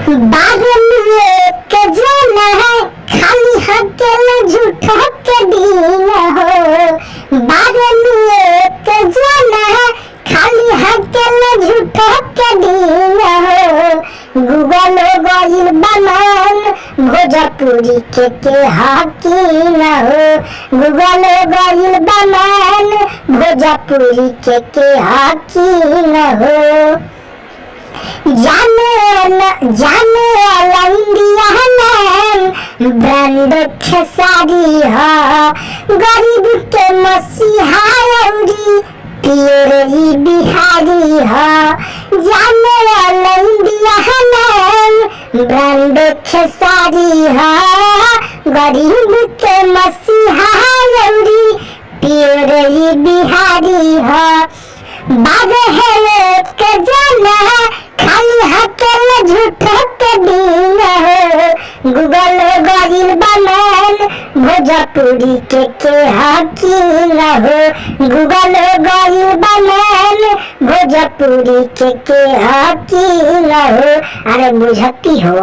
बागन के जाना है खाली हकेला झूठा के दिन हो। बागन के जाना है खाली हकेला झूठा के दिन हो। गूगल गइल बनान भोजपुरी के हाकी न हो। गूगल गइल बनान भोजपुरी के हाकी न हो। जाने वाला इंडिया नाम ब्रांड खेसारी है। गरीब के मसीहा अउरी पियरी बिहारी है। जाने वाला इंडिया नाम ब्रांड खेसारी है। गरीब के मसीहा अउरी पियरी बिहारी है। बाग है के जाना खाली हकेला झूठा के दिन हो। गूगल गइल बनान भोजपुरी के हाकी न हो। गूगल गइल बनान भोजपुरी के हाकी न हो। अरे बुझती हो।